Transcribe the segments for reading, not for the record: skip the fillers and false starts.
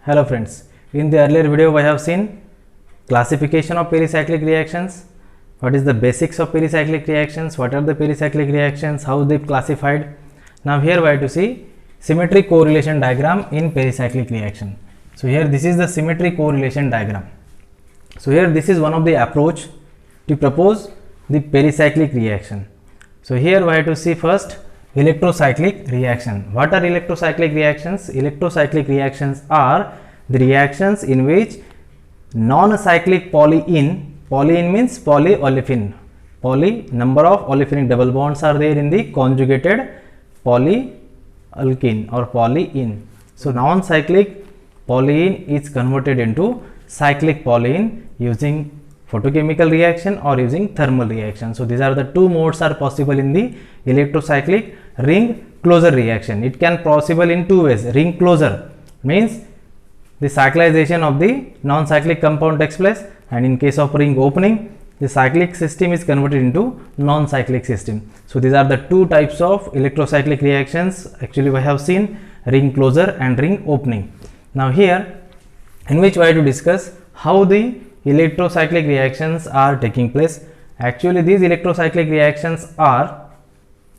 Hello friends, in the earlier video we have seen classification of pericyclic reactions, what is the basics of pericyclic reactions, what are the pericyclic reactions, how they classified. Now here we have to see symmetric correlation diagram in pericyclic reaction. So here this is the symmetric correlation diagram. So here this is one of the approach to propose the pericyclic reaction. So here we have to see first electrocyclic reaction. What are electrocyclic reactions? Electrocyclic reactions are the reactions in which non-cyclic polyene means polyolefin, number of olefinic double bonds are there in the conjugated polyalkene or polyene. So non-cyclic polyene is converted into cyclic polyene using photochemical reaction or using thermal reaction. So these are the two modes are possible in the electrocyclic ring closure reaction. It can possible in two ways. Ring closure means the cyclization of the non-cyclic compound takes place, and in case of ring opening, the cyclic system is converted into non-cyclic system. So these are the two types of electrocyclic reactions. Actually we have seen ring closure and ring opening. Now here in which we have to discuss how the electrocyclic reactions are taking place. Actually these electrocyclic reactions are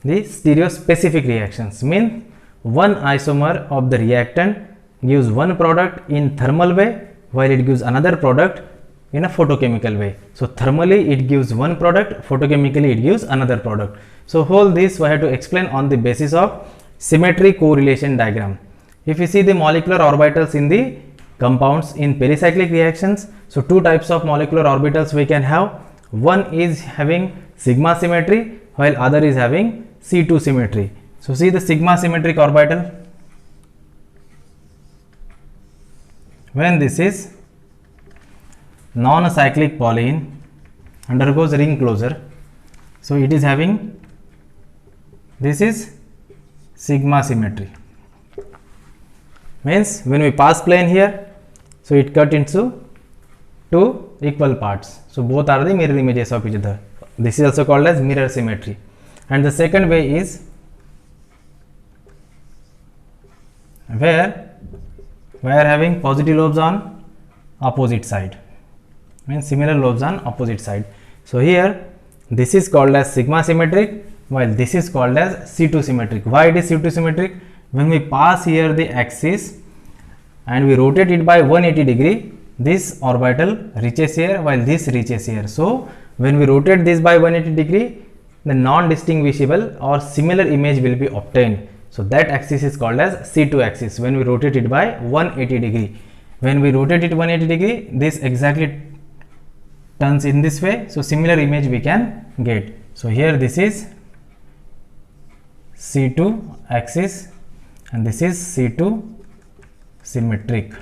the stereospecific reactions, mean one isomer of the reactant gives one product in thermal way while it gives another product in a photochemical way. So thermally it gives one product, photochemically it gives another product. So whole this we have to explain on the basis of symmetric correlation diagram. If you see the molecular orbitals in the compounds in pericyclic reactions, so two types of molecular orbitals we can have. One is having sigma symmetry while other is having C2 symmetry. So see the sigma symmetric orbital, when this is non-cyclic polyene undergoes ring closure, so it is having, this is sigma symmetry, means when we pass plane here, so it cut into two equal parts. So both are the mirror images of each other. This is also called as mirror symmetry. And the second way is where we are having positive lobes on opposite side, means similar lobes on opposite side. So here this is called as sigma symmetric while this is called as C2 symmetric. Why it is C2 symmetric? When we pass here the axis and we rotate it by 180 degree, this orbital reaches here while this reaches here. So when we rotate this by 180 degree, the non-distinguishable or similar image will be obtained. So that axis is called as C2 axis when we rotate it by 180 degree. When we rotate it 180 degree, this exactly turns in this way. So similar image we can get. So here this is C2 axis and this is C2 symmetric.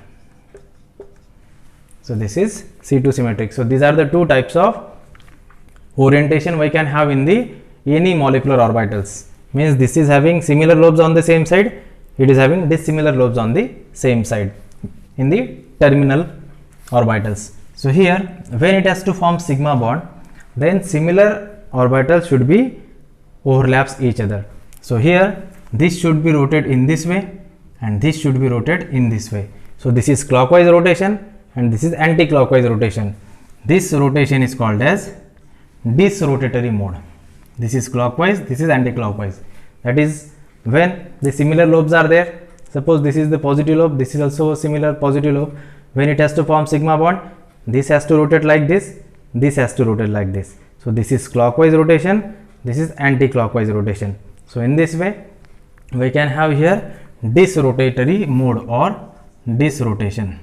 So this is C2 symmetric. So these are the two types of orientation we can have in the any molecular orbitals. Means this is having similar lobes on the same side, it is having dissimilar lobes on the same side in the terminal orbitals. So here when it has to form sigma bond, then similar orbitals should be overlaps each other. So here this should be rotated in this way and this should be rotated in this way. So this is clockwise rotation and this is anti-clockwise rotation. This rotation is called as disrotatory mode. This is clockwise, this is anti-clockwise. That is when the similar lobes are there. Suppose this is the positive lobe, this is also a similar positive lobe. When it has to form sigma bond, this has to rotate like this has to rotate like this. So this is clockwise rotation, this is anti-clockwise rotation. So in this way we can have here disrotatory mode or disrotation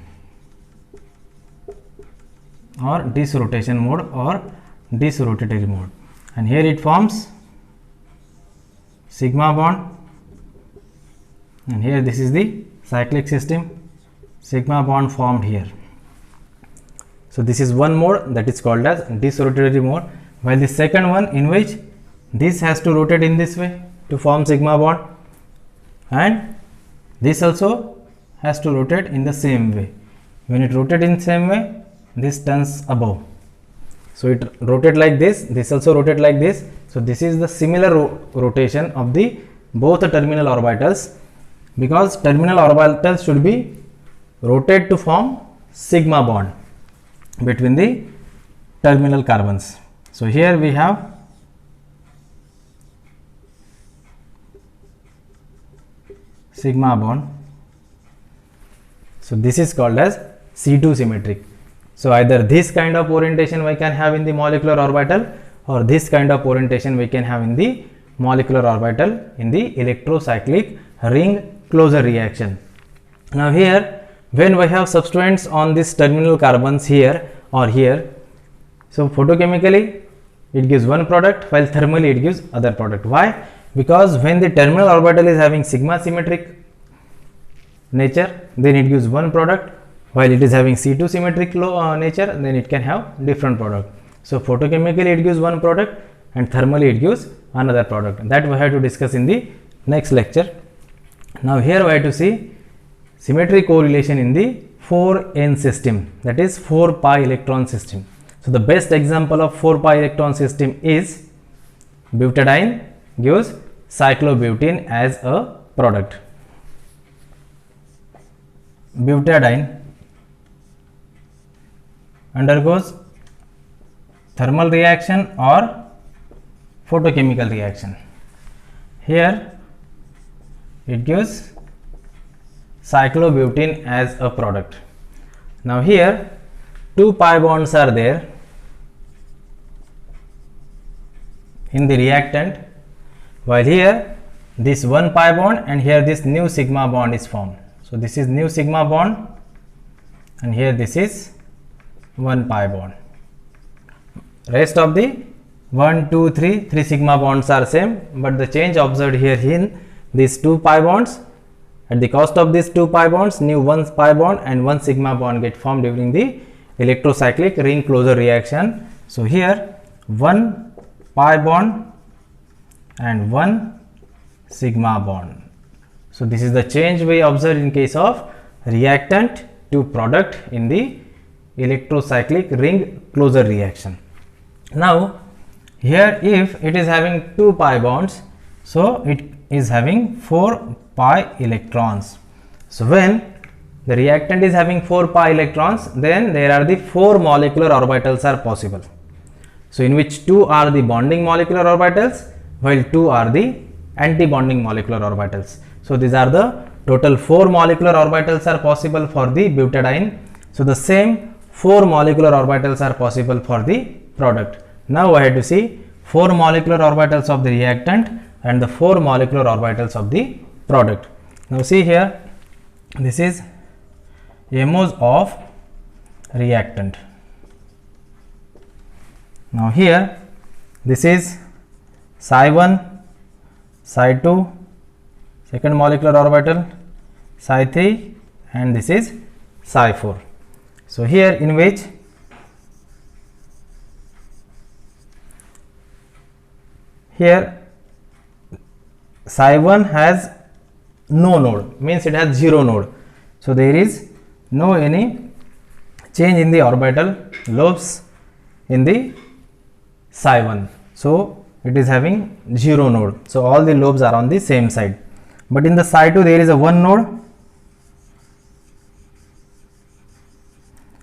or disrotation mode or disrotatory mode, and here it forms sigma bond and here this is the cyclic system, sigma bond formed here. So this is one mode that is called as disrotatory mode, while the second one in which this has to rotate in this way to form sigma bond and this also has to rotate in the same way. When it rotates in the same way, this turns above. So it rotate like this also rotate like this. So this is the similar rotation of the both the terminal orbitals, because terminal orbitals should be rotate to form sigma bond between the terminal carbons. So here we have sigma bond. So this is called as C2 symmetric. So either this kind of orientation we can have in the molecular orbital, or this kind of orientation we can have in the molecular orbital in the electrocyclic ring closure reaction. Now here, when we have substituents on this terminal carbons here or here, so photochemically it gives one product, while thermally it gives other product. Why? Because when the terminal orbital is having sigma symmetric nature, then it gives one product, while it is having C2 symmetric nature, then it can have different product. So photochemically it gives one product and thermally it gives another product. That we have to discuss in the next lecture. Now here we have to see symmetry correlation in the 4n system, that is 4 pi electron system. So the best example of 4 pi electron system is butadiene gives cyclobutene as a product. Butadiene undergoes thermal reaction or photochemical reaction. Here it gives cyclobutene as a product. Now here 2 pi bonds are there in the reactant, while here this 1 pi bond and here this new sigma bond is formed. So this is new sigma bond and here this is 1 pi bond. Rest of the 1, 2, 3 sigma bonds are same, but the change observed here in these 2 pi bonds, at the cost of these 2 pi bonds, new 1 pi bond and 1 sigma bond get formed during the electrocyclic ring closure reaction. So here 1 pi bond and 1 sigma bond. So this is the change we observe in case of reactant to product in the electrocyclic ring closure reaction. Now here if it is having 2 pi bonds, so it is having 4 pi electrons. So when the reactant is having 4 pi electrons, then there are the 4 molecular orbitals are possible. So in which 2 are the bonding molecular orbitals, while 2 are the anti-bonding molecular orbitals. So these are the total 4 molecular orbitals are possible for the butadiene. So the same 4 molecular orbitals are possible for the product. Now I have to see 4 molecular orbitals of the reactant and the 4 molecular orbitals of the product. Now see here, this is MOs of reactant. Now here this is psi 1, psi 2, second molecular orbital, psi 3, and this is psi 4. So here in which here psi 1 has no node, means it has 0 node. So there is no any change in the orbital lobes in the psi 1. So it is having 0 node. So all the lobes are on the same side. But in the psi 2 there is a 1 node.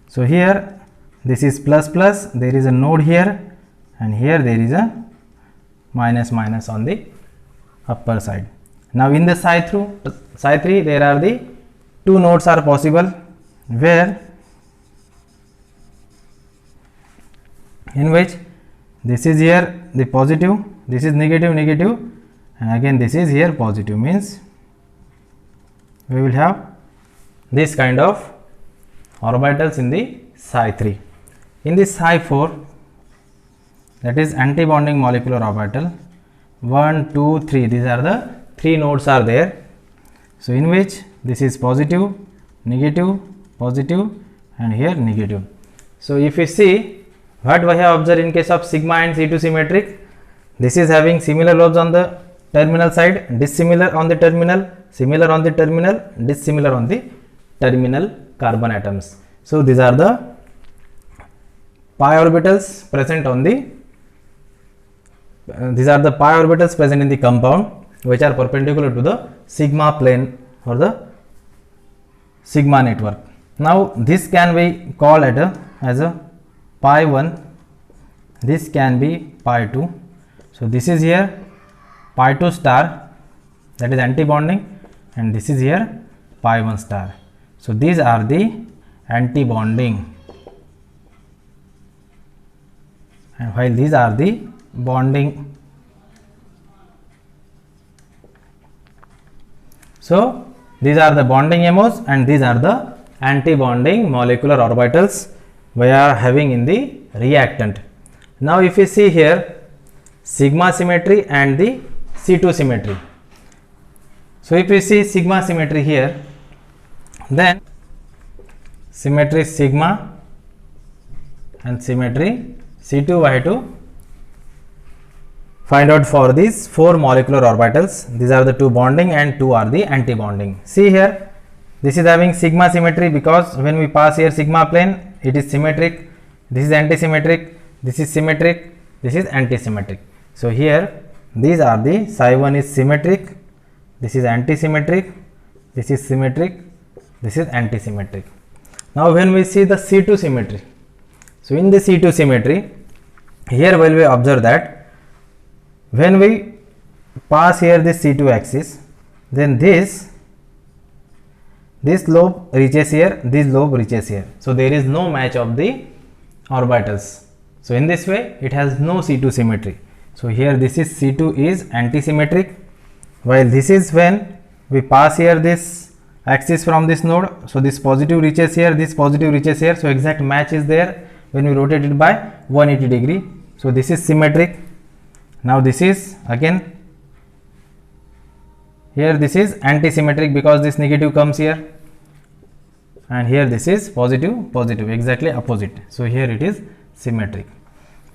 So here this is plus plus, there is a node here, and here there is a minus minus on the upper side. Now in the psi 3 there are the 2 nodes are possible, where in which this is here the positive, this is negative negative, and again this is here positive, means we will have this kind of orbitals in the psi 3. In the psi 4, that is anti-bonding molecular orbital, 1, 2, 3, these are the 3 nodes are there. So in which this is positive, negative, positive, and here negative. So if you see what we have observed in case of sigma and C2 symmetric, this is having similar lobes on the terminal side, dissimilar on the terminal, similar on the terminal, dissimilar on the terminal carbon atoms. So these are the pi orbitals present on the these are the pi orbitals present in the compound, which are perpendicular to the sigma plane or the sigma network. Now this can be called as a pi 1, this can be pi 2. So this is here pi 2 star, that is anti-bonding, and this is here pi 1 star. So these are the anti-bonding, and while these are the bonding. So these are the bonding MOs and these are the anti-bonding molecular orbitals we are having in the reactant. Now if you see here sigma symmetry and the C2 symmetry. So if you see sigma symmetry here, then symmetry sigma and symmetry C2Y2. Find out for these 4 molecular orbitals. These are the 2 bonding and 2 are the anti-bonding. See here, this is having sigma symmetry because when we pass here sigma plane, it is symmetric. This is anti-symmetric. This is symmetric. This is anti-symmetric. So here, these are the psi 1 is symmetric. This is anti-symmetric. This is symmetric. This is anti-symmetric. Now when we see the C2 symmetry, so in the C2 symmetry, here will we observe that when we pass here this C2 axis, then this lobe reaches here, this lobe reaches here. So there is no match of the orbitals. So in this way, it has no C2 symmetry. So here this is C2 is anti-symmetric, while this is when we pass here this axis from this node. So this positive reaches here, this positive reaches here. So exact match is there when we rotate it by 180 degree. So this is symmetric. Now this is again here, this is anti-symmetric because this negative comes here, and here this is positive, positive, exactly opposite. So here it is symmetric.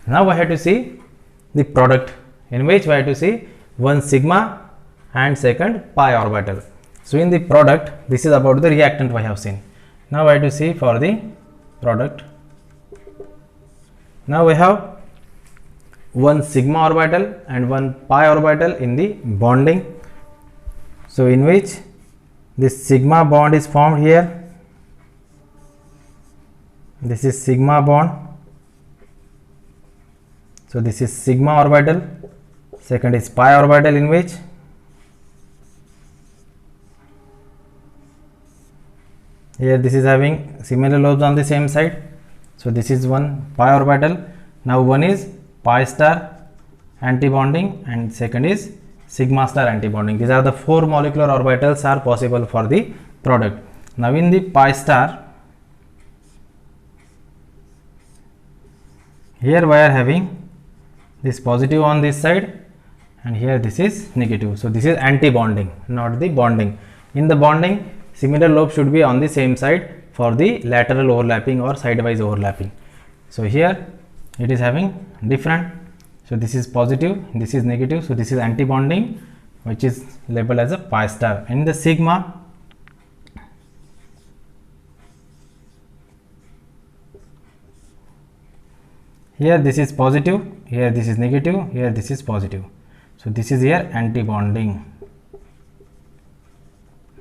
Now I have to see the product, in which we have to see one sigma and second pi orbital. So in the product, this is about the reactant we have seen. Now I have to see for the product. Now we have one sigma orbital and one pi orbital in the bonding. So in which this sigma bond is formed here. This is sigma bond. So this is sigma orbital. Second is pi orbital, in which here this is having similar lobes on the same side. So this is one pi orbital. Now one is pi star anti-bonding and second is sigma star anti-bonding. These are the 4 molecular orbitals are possible for the product. Now in the pi star, here we are having this positive on this side and here this is negative. So this is anti-bonding, not the bonding. In the bonding, similar lobe should be on the same side for the lateral overlapping or sidewise overlapping. So here it is having different. So this is positive, this is negative. So this is anti-bonding, which is labeled as a pi star. In the sigma, here this is positive, here this is negative, here this is positive. So this is here anti-bonding,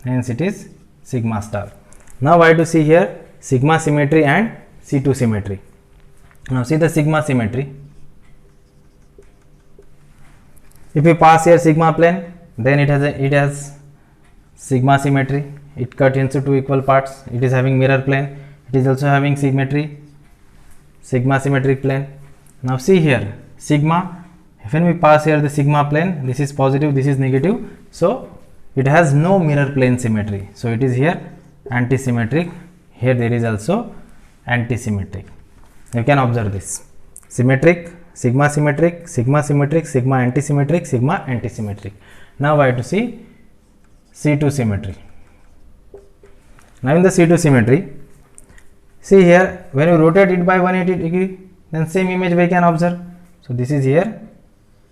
hence it is sigma star. Now I have to see here sigma symmetry and C2 symmetry. Now see the sigma symmetry. If we pass here sigma plane, then it has sigma symmetry. It cut into 2 equal parts. It is having mirror plane. It is also having symmetry, sigma symmetric plane. Now see here sigma. When we pass here the sigma plane, this is positive, this is negative. So it has no mirror plane symmetry. So it is here anti-symmetric. Here there is also anti-symmetric. You can observe this: symmetric, sigma symmetric, sigma symmetric, sigma anti-symmetric, sigma anti-symmetric. Now I have to see C2 symmetry. Now in the C2 symmetry, see here when we rotate it by 180 degree, then same image we can observe. So this is here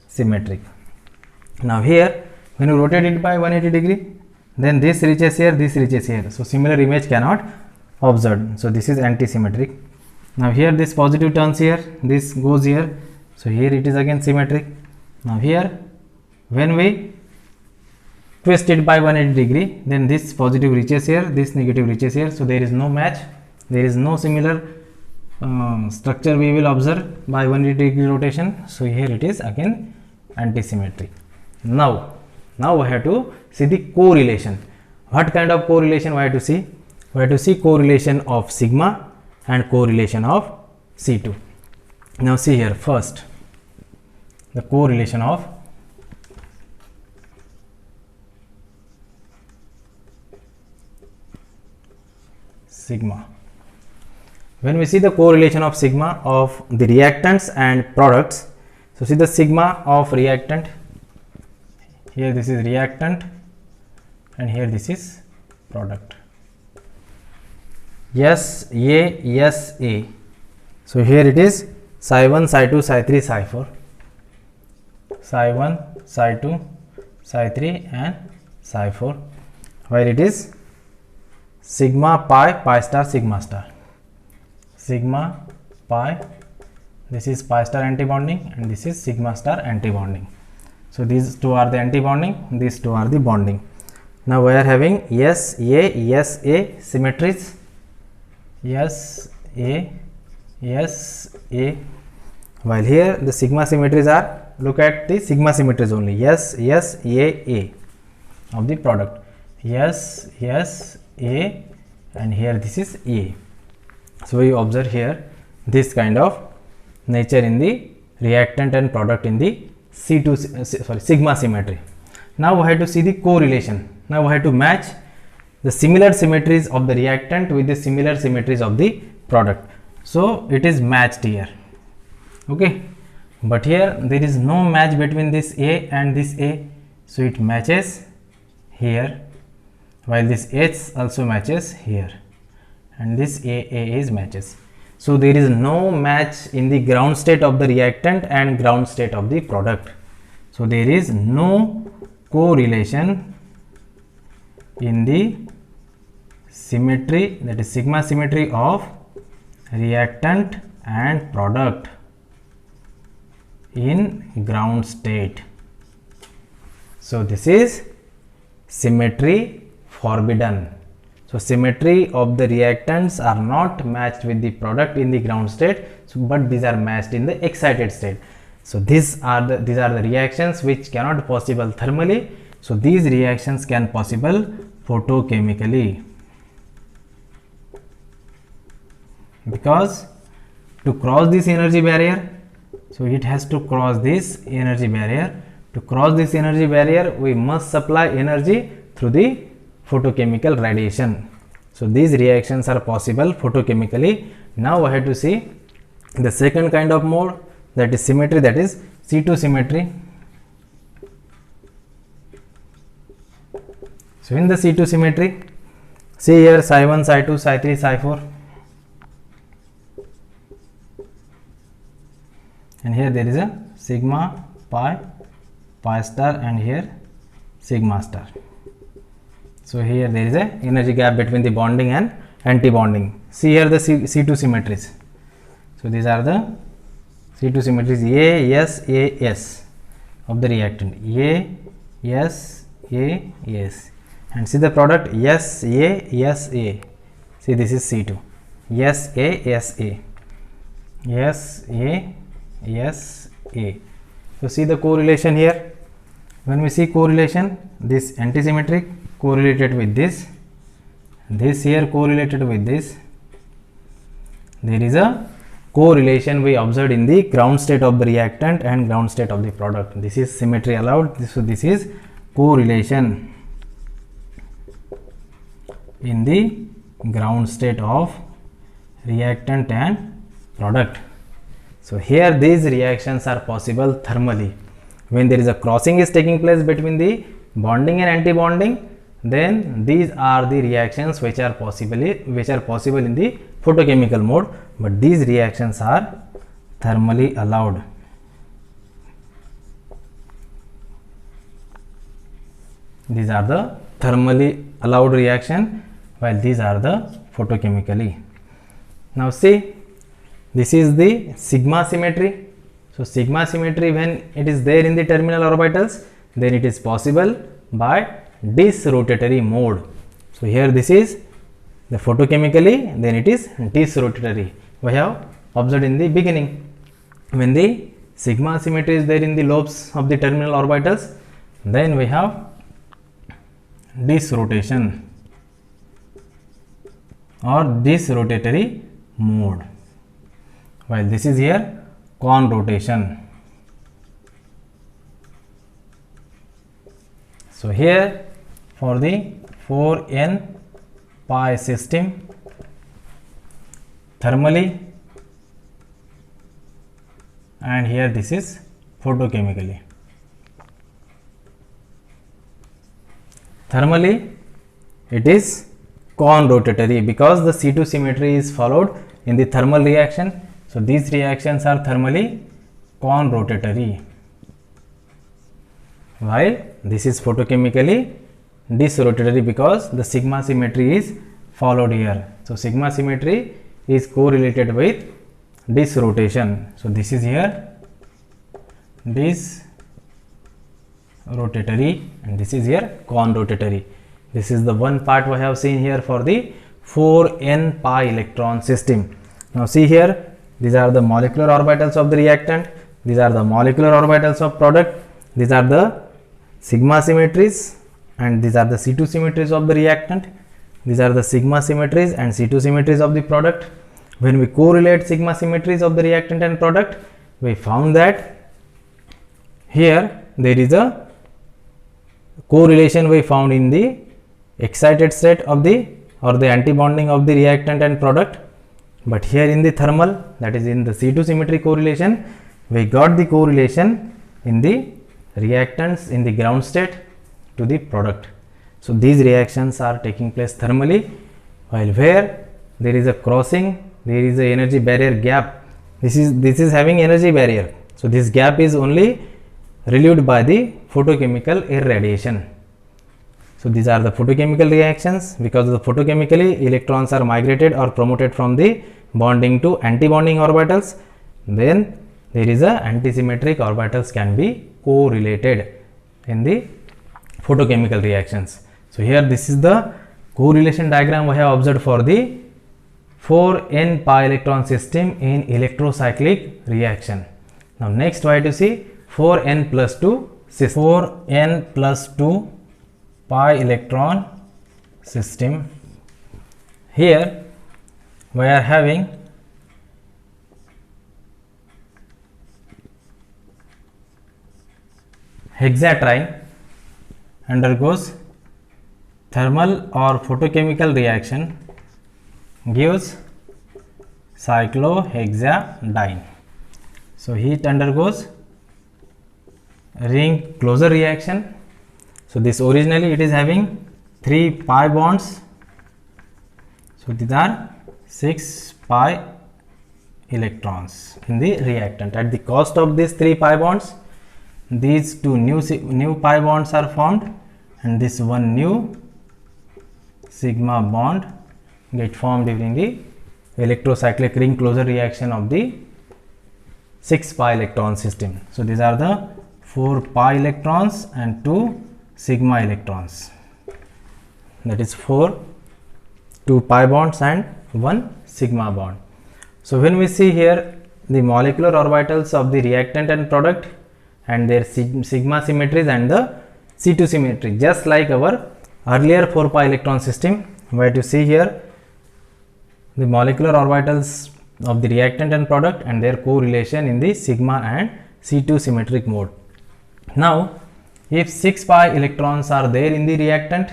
symmetric. Now here when you rotate it by 180 degree, then this reaches here, this reaches here. So similar image cannot observed. So this is anti-symmetric. Now here this positive turns here, this goes here. So here it is again symmetric. Now here when we twist it by 180 degree, then this positive reaches here, this negative reaches here, so there is no match, there is no similar structure we will observe by 180 degree rotation. So here it is again anti-symmetry. Now we have to see the correlation. What kind of correlation we have to see? We have to see correlation of sigma and correlation of C2. Now see here, first the correlation of sigma. When we see the correlation of sigma of the reactants and products, so see the sigma of reactant, here this is reactant and here this is product. Yes, A, yes, A. So here it is psi 1, psi 2, psi 3, psi 4. Psi 1, psi 2, psi 3 and psi 4. While it is sigma pi, pi star, sigma star. Sigma pi, this is pi star anti-bonding and this is sigma star anti-bonding. So these two are the anti-bonding, these two are the bonding. Now we are having yes, A symmetries. Yes, A. While here the sigma symmetries are, look at the sigma symmetries only. Yes, A of the product. Yes, A, and here this is A. So we observe here this kind of nature in the reactant and product in the sigma symmetry. Now we have to see the correlation. Now we have to match the similar symmetries of the reactant with the similar symmetries of the product. So it is matched here. Okay, but here there is no match between this A and this A, so it matches here, while this H also matches here, and this AA is matches. So there is no match in the ground state of the reactant and ground state of the product. So there is no correlation in the symmetry, that is sigma symmetry of reactant and product in ground state. So this is symmetry forbidden. So symmetry of the reactants are not matched with the product in the ground state, so, but these are matched in the excited state. So these are the reactions which cannot possible thermally. So these reactions can possible photochemically, because to cross this energy barrier, so it has to cross this energy barrier. To cross this energy barrier, we must supply energy through the photochemical radiation. So these reactions are possible photochemically. Now we have to see the second kind of mode, that is symmetry, that is C2 symmetry. So in the C2 symmetry, see here psi 1, psi 2, psi 3, psi 4, and here there is a sigma pi, pi star, and here sigma star. So here there is a energy gap between the bonding and anti-bonding. See here the C2 symmetries. So these are the C2 symmetries, A, S of the reactant. A, S, and see the product, yes, A. See, this is C2. Yes, A. So see the correlation here. When we see correlation, this antisymmetric correlated with this here correlated with this. There is a correlation we observed in the ground state of the reactant and ground state of the product. This is symmetry allowed. So this is correlation in the ground state of reactant and product. So here these reactions are possible thermally. When there is a crossing is taking place between the bonding and anti-bonding, then these are the reactions which are possible in the photochemical mode, but these reactions are thermally allowed. These are the thermally allowed reaction, while these are the photochemically. Now see, this is the sigma symmetry. So sigma symmetry, when it is there in the terminal orbitals, then it is possible by disrotatory mode. So here this is the photochemically, then it is disrotatory. We have observed in the beginning when the sigma symmetry is there in the lobes of the terminal orbitals, then we have disrotation or disrotatory mode, while this is here conrotation. So here for the 4n pi system, thermally, and here this is photochemically. Thermally it is conrotatory because the C2 symmetry is followed in the thermal reaction. So these reactions are thermally conrotatory, while this is photochemically disrotatory because the sigma symmetry is followed here. So sigma symmetry is correlated with disrotation. So this is here disrotatory and this is here conrotatory. This is the one part we have seen here for the 4n pi electron system. Now see here, these are the molecular orbitals of the reactant, these are the molecular orbitals of product, these are the sigma symmetries and these are the C2 symmetries of the reactant, these are the sigma symmetries and C2 symmetries of the product. When we correlate sigma symmetries of the reactant and product, we found that here there is a correlation we found in the excited state of the or the anti-bonding of the reactant and product, but here in the thermal, that is in the C2 symmetry correlation, we got the correlation in the reactants in the ground state to the product. So these reactions are taking place thermally, while where there is a crossing, there is a energy barrier gap. This is having energy barrier. So this gap is only relieved by the photochemical irradiation. So these are the photochemical reactions. Because of the photochemically, electrons are migrated or promoted from the bonding to anti-bonding orbitals. Then there is a antisymmetric orbitals can be correlated in the photochemical reactions. So here this is the correlation diagram we have observed for the 4n pi electron system in electrocyclic reaction. Now next we have to see 4n plus 2 system. 4n plus 2 pi electron system. Here we are having hexatriene undergoes thermal or photochemical reaction, gives cyclohexadiene. So heat undergoes ring closure reaction. So this originally it is having 3 pi bonds. So these are 6 pi electrons in the reactant. At the cost of these 3 pi bonds, these two new pi bonds are formed and this one new sigma bond get formed during the electrocyclic ring closure reaction of the 6 pi electron system. So these are the 4 pi electrons and 2 sigma electrons, that is 2 pi bonds and 1 sigma bond. So when we see here the molecular orbitals of the reactant and product and their sigma symmetries and the C2 symmetry, just like our earlier 4 pi electron system, where to see here the molecular orbitals of the reactant and product and their correlation in the sigma and C2 symmetric mode. Now if 6 pi electrons are there in the reactant,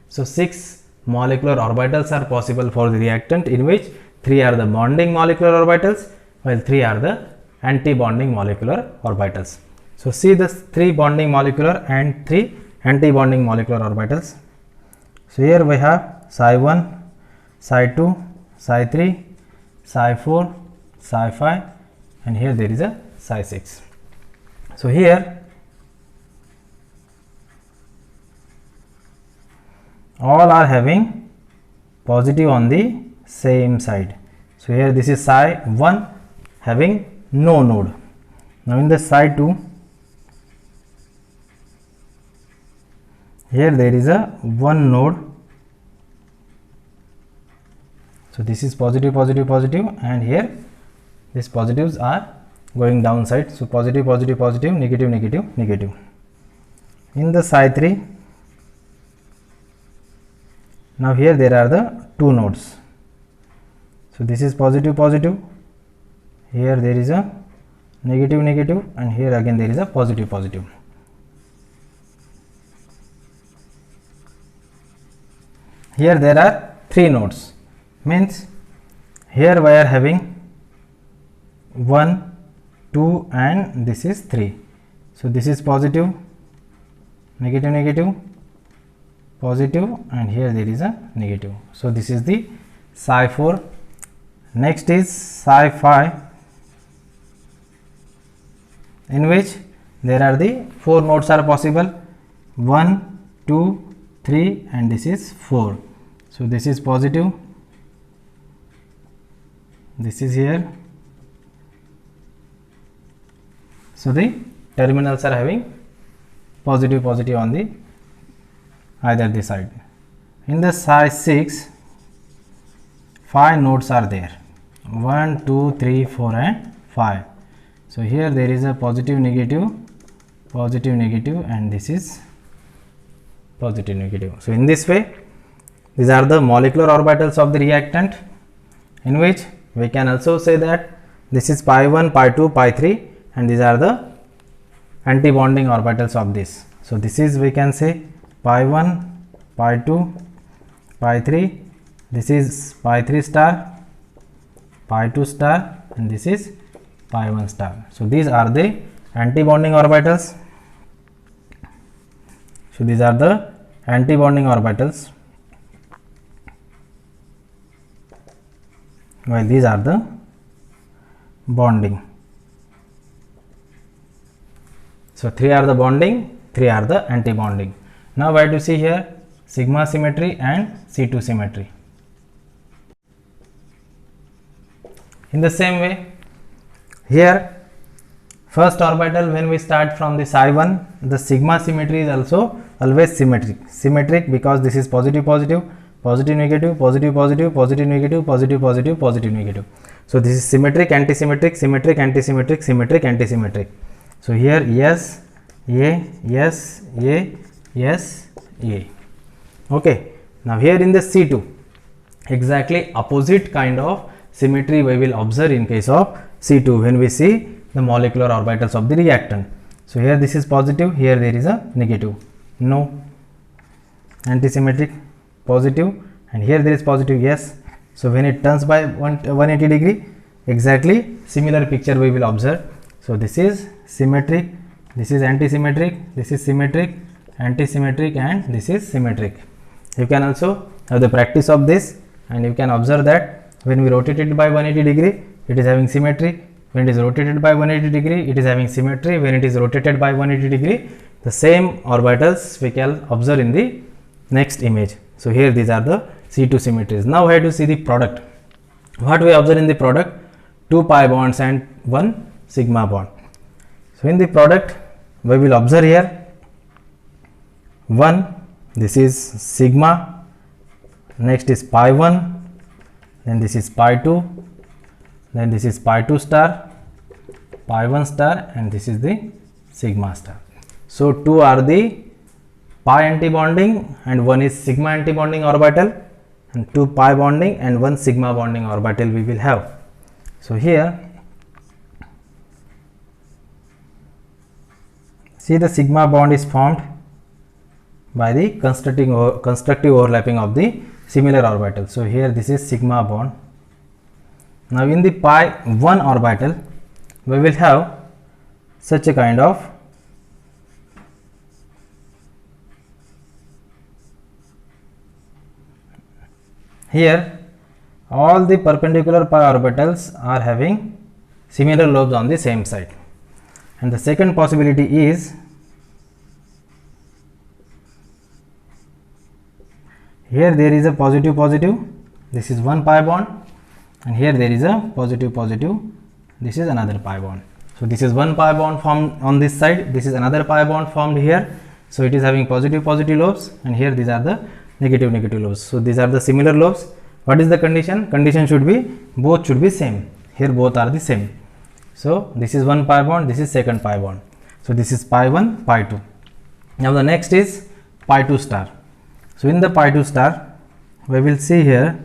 so 6 molecular orbitals are possible for the reactant, in which 3 are the bonding molecular orbitals while 3 are the anti-bonding molecular orbitals. So see the 3 bonding molecular and 3 anti-bonding molecular orbitals. So here we have psi 1, psi 2, psi 3, psi 4, psi 5 and here there is a psi 6. So here all are having positive on the same side. So here this is psi 1 having no node. Now in the psi 2, here there is a one node. So this is positive, positive, positive, and here these positives are going downside. So positive, positive, positive, negative, negative, negative. In the psi3, now here there are the two nodes. So this is positive, positive, here there is a negative, negative, and here again there is a positive, positive. Here there are three nodes, means here we are having 1, 2, and this is 3. So this is positive, negative, negative, positive, and here there is a negative. So this is the psi 4. Next is psi 5, in which there are the 4 nodes are possible, 1, 2, 3, and this is 4. So this is positive, this is here. So the terminals are having positive, positive on the either the side. In the psi 6, 5 nodes are there, 1, 2, 3, 4, and 5. So here there is a positive, negative, positive, negative, and this is positive, negative. So in this way, these are the molecular orbitals of the reactant, in which we can also say that this is pi 1, pi 2, pi 3, and these are the anti-bonding orbitals of this. So this is, we can say, pi 1, pi 2, pi 3, this is pi 3 star, pi 2 star, and this is pi 1 star. So these are the anti-bonding orbitals. So these are the anti-bonding orbitals, while these are the bonding. So 3 are the bonding, 3 are the anti-bonding. Now what do you see here? Sigma symmetry and C2 symmetry. In the same way, here first orbital, when we start from the psi 1, the sigma symmetry is also always symmetric because this is positive, positive, positive, negative, positive, positive, positive, negative, positive, positive, positive, negative. So this is symmetric, anti-symmetric, symmetric, anti-symmetric, symmetric, anti-symmetric. So here yes, A, yes, A, yes, A. Okay. Now here in the C2, exactly opposite kind of symmetry we will observe in case of C2 when we see the molecular orbitals of the reactant. So here this is positive, here there is a negative, no, anti-symmetric, positive, and here there is positive, yes. So when it turns by 180 degree, exactly similar picture we will observe. So this is symmetric, this is anti-symmetric, this is symmetric, anti-symmetric, and this is symmetric. You can also have the practice of this, and you can observe that when we rotate it by 180 degree, it is having symmetry. When it is rotated by 180 degree, it is having symmetry. When it is rotated by 180 degree, the same orbitals we can observe in the next image. So here these are the C2 symmetries. Now we have to see the product. What we observe in the product? 2 pi bonds and 1 sigma bond. So in the product, we will observe here 1, this is sigma, next is pi 1, then this is pi 2, then this is pi 2 star, pi 1 star, and this is the sigma star. So 2 are the pi antibonding and 1 is sigma antibonding orbital, and 2 pi bonding and 1 sigma bonding orbital we will have. So here see the sigma bond is formed by the constructive overlapping of the similar orbitals. So here this is sigma bond. Now in the pi 1 orbital, we will have such a kind of here all the perpendicular pi orbitals are having similar lobes on the same side. And the second possibility is here there is a positive positive, this is one pi bond, and here there is a positive positive, this is another pi bond. So this is one pi bond formed on this side, this is another pi bond formed here. So it is having positive lobes, and here these are the negative lobes. So these are the similar lobes. What is the condition? Condition should be both should be same. Here both are the same. So this is one pi bond, this is second pi bond. So this is pi 1, pi 2. Now the next is pi 2 star. So in the pi 2 star, we will see here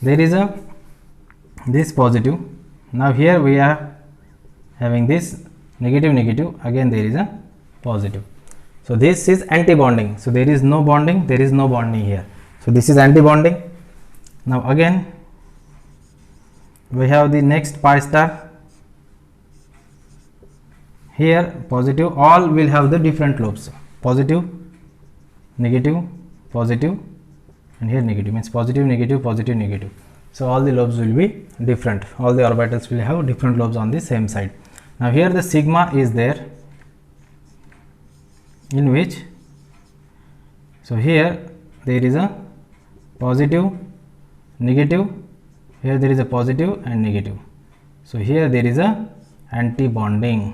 there is a this positive. Now here we are having this negative, again there is a positive. So this is anti-bonding. So there is no bonding, here. So this is anti-bonding. Now again we have the next pi star. Here positive, all will have the different lobes, positive, negative, positive, and here negative, means positive, negative. So all the lobes will be different, all the orbitals will have different lobes on the same side. Now here the sigma is there, in which, so here there is a positive, negative, here there is a positive and negative. So here there is a anti-bonding.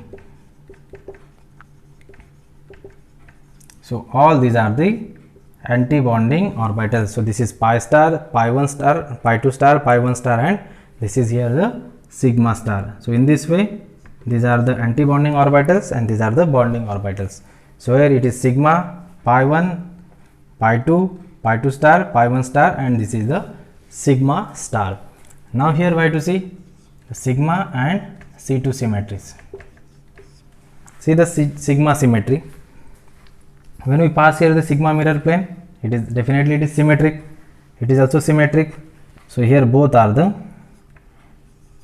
So all these are the anti-bonding orbitals. So this is pi star, pi 1 star, pi 2 star, pi 1 star, and this is here the sigma star. So in this way, these are the anti-bonding orbitals and these are the bonding orbitals. So here it is sigma, pi 1, pi 2, pi 2 star, pi 1 star, and this is the sigma star. Now here we have to see the sigma and C2 symmetries. See the sigma symmetry. When we pass here the sigma mirror plane, it is definitely symmetric. It is also symmetric. So here both are the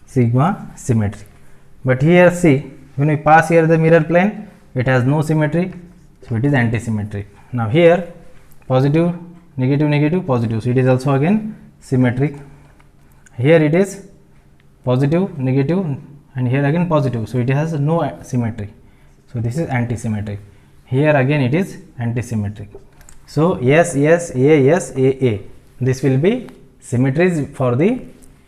sigma symmetry. But here see, when we pass here the mirror plane, it has no symmetry. So it is anti-symmetric. Now here positive, negative, positive. So it is also again symmetric. Here it is positive, negative, and here again positive. So it has no symmetry. So this is anti-symmetric. Here again it is anti-symmetric. So S, A. This will be symmetries for the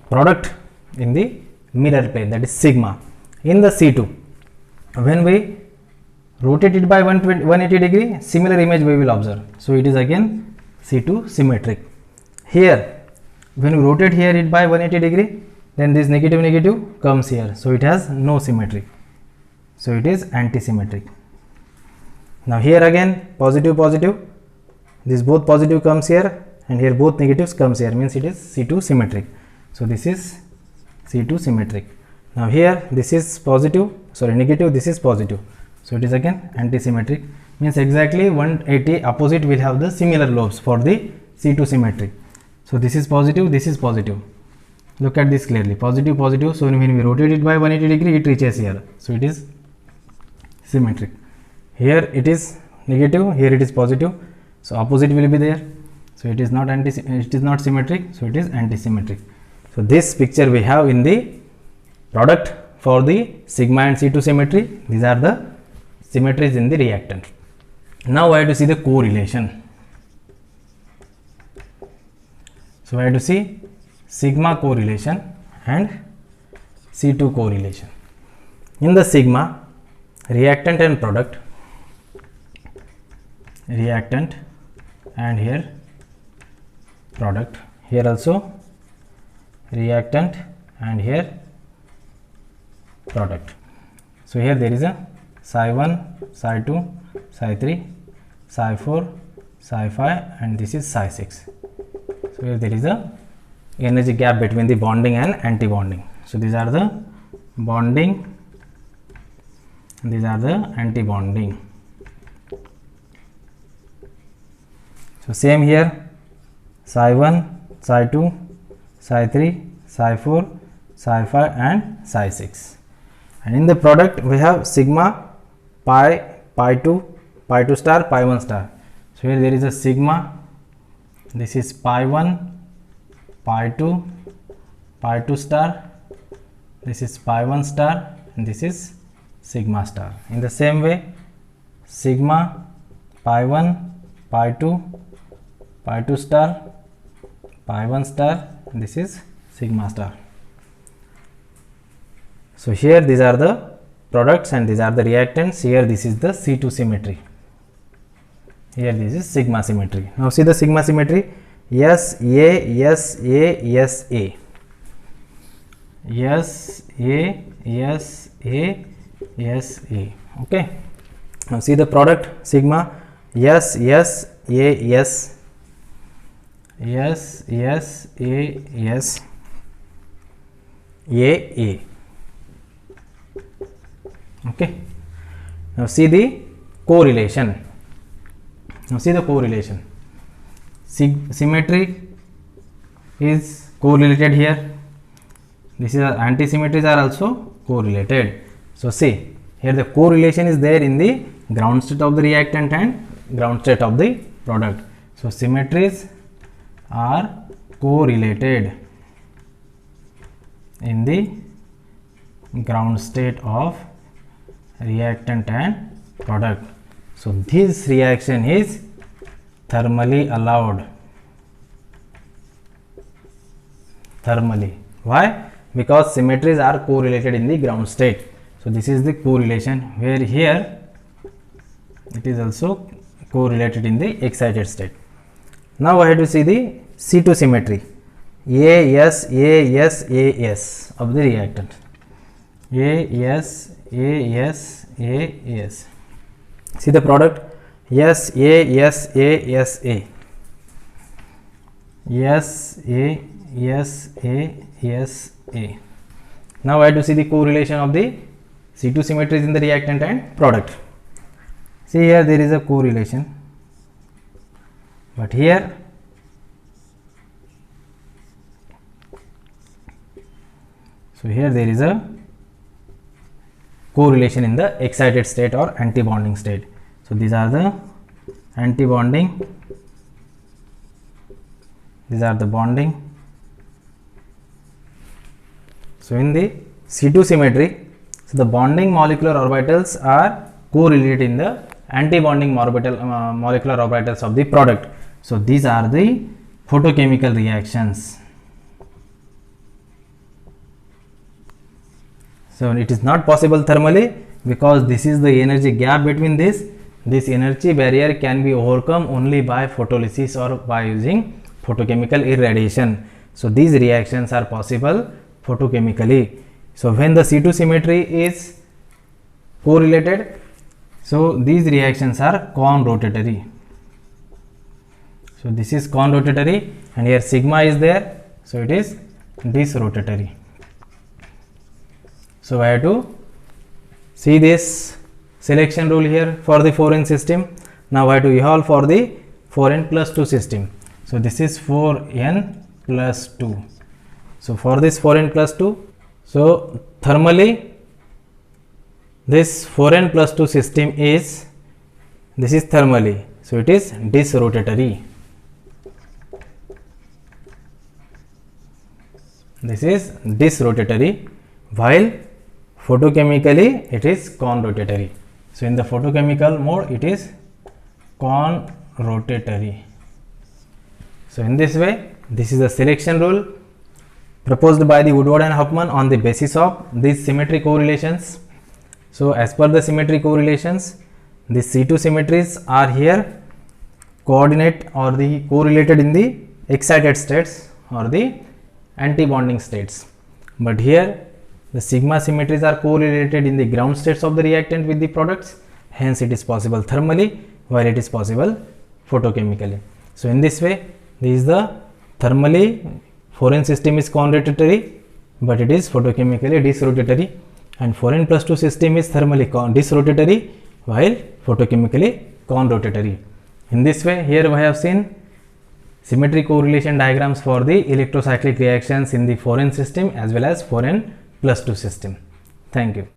product in the mirror plane, that is sigma. In the C2, when we rotate it by 180 degree, similar image we will observe. So it is again C2 symmetric. Here, when we rotate here it by 180 degree, then this negative comes here. So it has no symmetry. So it is anti-symmetric. Now here again positive, this both positive comes here and here both negatives comes here, means it is C2 symmetric. So this is C2 symmetric. Now here this is negative, this is positive. So it is again anti-symmetric, means exactly 180 opposite will have the similar lobes for the C2 symmetry. So this is positive, this is positive. Look at this clearly, positive. So when we rotate it by 180 degree, it reaches here. So it is symmetric. Here it is negative, here it is positive. So opposite will be there. So it is not symmetric. So it is anti-symmetric. So this picture we have in the product for the sigma and C2 symmetry. These are the symmetries in the reactant. Now I have to see the correlation. So I have to see sigma correlation and C2 correlation. In the sigma, reactant and product, reactant and here product, here also reactant and here product. So here there is a psi 1, psi 2, psi 3, psi 4, psi 5, and this is psi 6. So here there is a energy gap between the bonding and anti-bonding. So these are the bonding, these are the anti-bonding. So same here, psi 1, psi 2, psi 3, psi 4, psi 5 and psi 6. And in the product we have sigma, pi, pi 2 star, pi 1 star. So here there is a sigma, this is pi 1, pi 2, pi 2 star, this is pi 1 star, and this is sigma star. In the same way, sigma, pi 1, pi 2, pi 2 star, pi 1 star, and this is sigma star. So here these are the products and these are the reactants. Here this is the C2 symmetry. Here this is sigma symmetry. Now see the sigma symmetry. S A S A S A. S A S A S A. Okay. Now see the product sigma. S S A S. S S A S A A. Okay. Now see the correlation. Now see the correlation. Symmetry is correlated here. This is anti-symmetries are also correlated. So see here the correlation is there in the ground state of the reactant and ground state of the product. So symmetries are correlated in the ground state of reactant and product. So this reaction is thermally allowed. Thermally. Why? Because symmetries are correlated in the ground state. So this is the correlation, where here it is also correlated in the excited state. Now I have to see the C2 symmetry. AS of the reactant. AS. See the product. S A S A. Now I have to see the correlation of the C2 symmetries in the reactant and product. See here there is a correlation, but here there is a correlation in the excited state or anti-bonding state. So these are the anti-bonding, these are the bonding. So in the C2 symmetry, so the bonding molecular orbitals are correlated in the anti-bonding molecular orbitals of the product. So these are the photochemical reactions. So it is not possible thermally, because this is the energy gap between this. This energy barrier can be overcome only by photolysis or by using photochemical irradiation. So these reactions are possible photochemically. So when the C2 symmetry is correlated, so these reactions are con-rotatory. So this is con-rotatory, and here sigma is there, so it is dis-rotatory. So I have to see this selection rule here for the 4n system. Now I have to evolve for the 4n plus 2 system. So this is 4n plus 2. So for this 4n plus 2, so thermally this 4n plus 2 system is, this is thermally, so it is dis-rotatory. This is dis-rotatory, while photochemically it is con-rotatory. So in the photochemical mode it is con-rotatory. So in this way, this is the selection rule proposed by the Woodward and Huffman on the basis of these symmetry correlations. So as per the symmetry correlations, the C2 symmetries are here coordinate or the correlated in the excited states or the anti-bonding states. But here the sigma symmetries are correlated in the ground states of the reactant with the products. Hence it is possible thermally, while it is possible photochemically. So in this way, this is the thermally 4n system is con-rotatory, but it is photochemically dis-rotatory, and 4n plus 2 system is thermally dis-rotatory, while photochemically con-rotatory. In this way, here we have seen symmetry correlation diagrams for the electrocyclic reactions in the 4n system as well as 4n plus 2 system. Thank you.